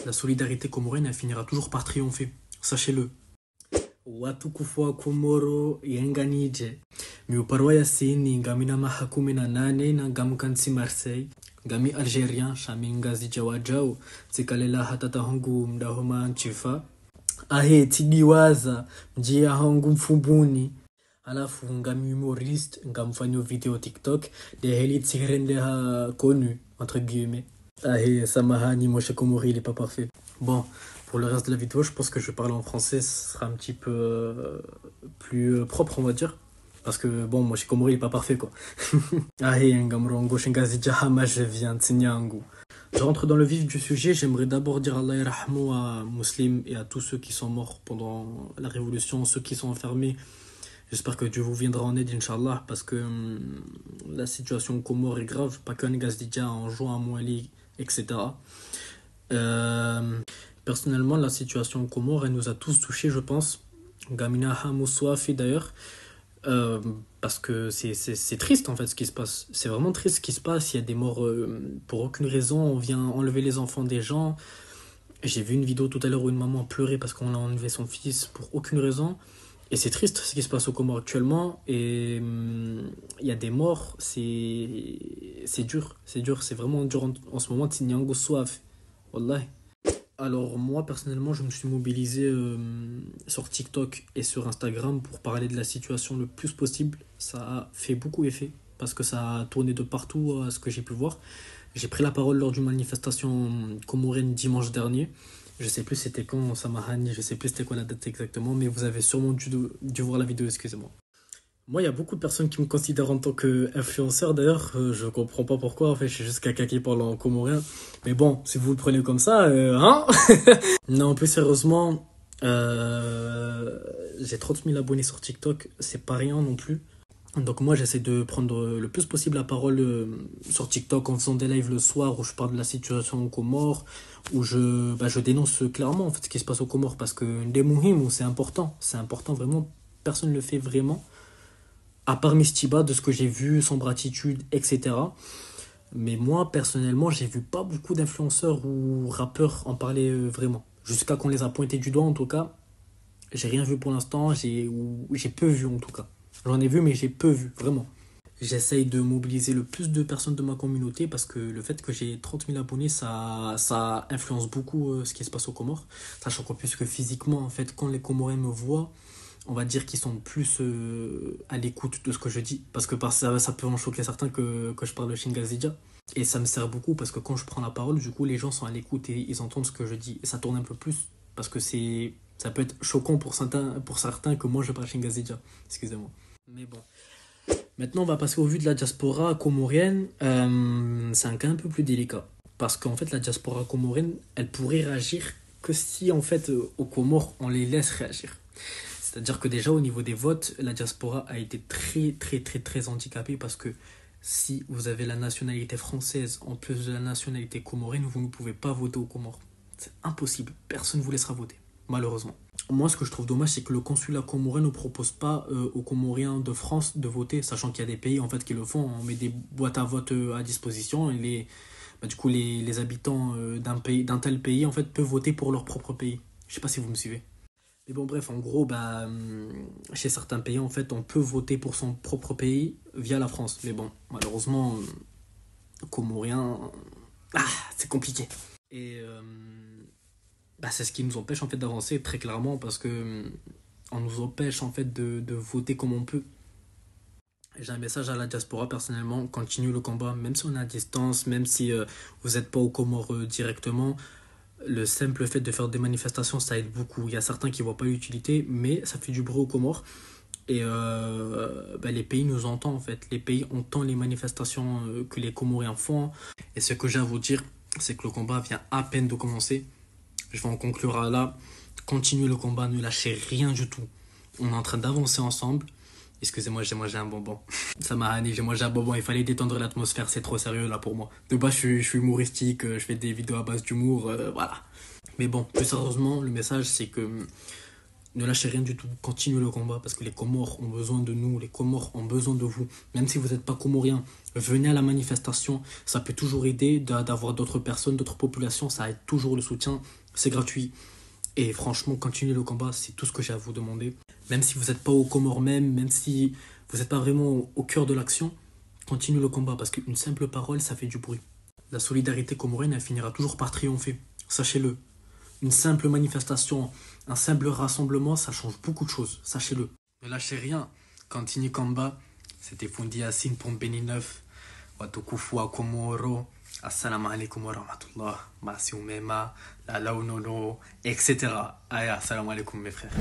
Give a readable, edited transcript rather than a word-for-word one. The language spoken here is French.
la solidarité comorienne, elle finira toujours par triompher. Sachez-le. Watukufu wa Komoro yenganije. Miuparwa ya sini ngami na mahakumi na nane na ngamukansi Marseille. Ngami Algérien, shami ngazi jawajau. Tsikalela hatata hongu mdahoma nchifa. Ahe tidiwaza mjia hongu mfumbuni. Alafu ngami humoriste, ngamfanyo vidéo TikTok. Des heli tsirendeha connu, entre guillemets. Ahe samahani, mon cher Komori, il est pas parfait. Bon. Pour le reste de la vidéo, je pense que je vais parler en français, ce sera un petit peu plus propre, on va dire. Parce que, bon, moi, chez Komori, il n'est pas parfait, quoi. Je rentre dans le vif du sujet. J'aimerais d'abord dire Allah yarhamou à Muslim et à tous ceux qui sont morts pendant la révolution, ceux qui sont enfermés. J'espère que Dieu vous viendra en aide, Inch'Allah, parce que la situation au Comore est grave. Pas qu'un Gazdidja en jouant à Mouali, etc. Personnellement, la situation au Comore, elle nous a tous touchés, je pense. Gamina Hamouswafi d'ailleurs. Parce que c'est triste en fait ce qui se passe. C'est vraiment triste ce qui se passe. Il y a des morts pour aucune raison. On vient enlever les enfants des gens. J'ai vu une vidéo tout à l'heure où une maman pleurait parce qu'on a enlevé son fils pour aucune raison. Et c'est triste ce qui se passe au Comore actuellement. Et il y a des morts. C'est dur. C'est vraiment dur en ce moment. Tsinyango Soif. Wallahi. Alors moi personnellement je me suis mobilisé sur TikTok et sur Instagram pour parler de la situation le plus possible. Ça a fait beaucoup effet parce que ça a tourné de partout à ce que j'ai pu voir. J'ai pris la parole lors d'une manifestation comorienne dimanche dernier. Je sais plus c'était quand, Samahani, je sais plus c'était quoi la date exactement, mais vous avez sûrement dû voir la vidéo, excusez-moi. Moi, il y a beaucoup de personnes qui me considèrent en tant qu'influenceur. D'ailleurs, je comprends pas pourquoi. En fait, je suis juste quelqu'un qui parle en comorien. Mais bon, si vous le prenez comme ça, hein. Non, plus sérieusement, j'ai 30 000 abonnés sur TikTok. C'est pas rien non plus. Donc moi, j'essaie de prendre le plus possible la parole sur TikTok en faisant des lives le soir où je parle de la situation aux Comores, où je dénonce clairement en fait ce qui se passe aux Comores parce que des mouhim, c'est important. C'est important vraiment. Personne ne le fait vraiment. À part Mistiba, de ce que j'ai vu, Sombre Attitude, etc. Mais moi, personnellement, j'ai vu pas beaucoup d'influenceurs ou rappeurs en parler vraiment. Jusqu'à qu'on les a pointés du doigt, en tout cas. J'ai rien vu pour l'instant, j'ai peu vu en tout cas. J'en ai vu, mais j'ai peu vu, vraiment. J'essaye de mobiliser le plus de personnes de ma communauté parce que le fait que j'ai 30 000 abonnés, ça influence beaucoup ce qui se passe aux Comores. Sachant qu'en plus que physiquement, en fait, quand les Comoriens me voient, on va dire qu'ils sont plus à l'écoute de ce que je dis. Parce que ça peut en choquer certains que je parle de Shingazidja. Et ça me sert beaucoup parce que quand je prends la parole, du coup, les gens sont à l'écoute et ils entendent ce que je dis. Et ça tourne un peu plus parce que ça peut être choquant pour certains que moi je parle Shingazidja. Excusez-moi. Mais bon. Maintenant, on va passer au vu de la diaspora comorienne. C'est un cas un peu plus délicat. Parce qu'en fait, la diaspora comorienne, elle pourrait réagir que si, en fait, aux Comores, on les laisse réagir. C'est-à-dire que déjà, au niveau des votes, la diaspora a été très, très, très, très handicapée parce que si vous avez la nationalité française en plus de la nationalité comorienne, vous ne pouvez pas voter aux Comores. C'est impossible. Personne ne vous laissera voter, malheureusement. Moi, ce que je trouve dommage, c'est que le consulat comorien ne propose pas aux Comoriens de France de voter, sachant qu'il y a des pays en fait qui le font. On met des boîtes à vote à disposition et du coup, les habitants d'un tel pays en fait peuvent voter pour leur propre pays. Je sais pas si vous me suivez. Mais bon, bref, en gros, chez certains pays, en fait, on peut voter pour son propre pays via la France. Mais bon, malheureusement, Comorien, c'est compliqué. Et c'est ce qui nous empêche en fait d'avancer très clairement parce que on nous empêche en fait de voter comme on peut. J'ai un message à la diaspora personnellement, continue le combat, même si on est à distance, même si vous n'êtes pas aux Comores directement. Le simple fait de faire des manifestations, ça aide beaucoup. Il y a certains qui ne voient pas l'utilité, mais ça fait du bruit aux Comores. Et les pays nous entendent en fait. Les pays entendent les manifestations que les Comoriens font. Et ce que j'ai à vous dire, c'est que le combat vient à peine de commencer. Je vais en conclure là. Continuez le combat, ne lâchez rien du tout. On est en train d'avancer ensemble. Excusez-moi, j'ai mangé un bonbon. Ça m'a hanné, j'ai mangé un bonbon. Il fallait détendre l'atmosphère, c'est trop sérieux là pour moi. De base, je suis humoristique, je fais des vidéos à base d'humour, voilà. Mais bon, plus sérieusement, le message c'est que Ne lâchez rien du tout, continuez le combat parce que les Comores ont besoin de nous, les Comores ont besoin de vous. Même si vous n'êtes pas comorien, venez à la manifestation, ça peut toujours aider d'avoir d'autres personnes, d'autres populations, ça aide toujours le soutien, c'est gratuit. Et franchement, continuez le combat, c'est tout ce que j'ai à vous demander. Même si vous n'êtes pas aux Comores même, même si vous n'êtes pas vraiment au cœur de l'action, continuez le combat parce qu'une simple parole, ça fait du bruit. La solidarité comorienne, elle finira toujours par triompher, sachez-le. Une simple manifestation, un simple rassemblement, ça change beaucoup de choses, sachez-le. Ne lâchez rien. Continuez combat. C'était Fundi Yassine pour Beni 9. Watukufu wa Komoro. Assalamu alaikum wa rahmatullah. Masi umema. La launono. Etc. Allez, assalamu alaikum mes frères.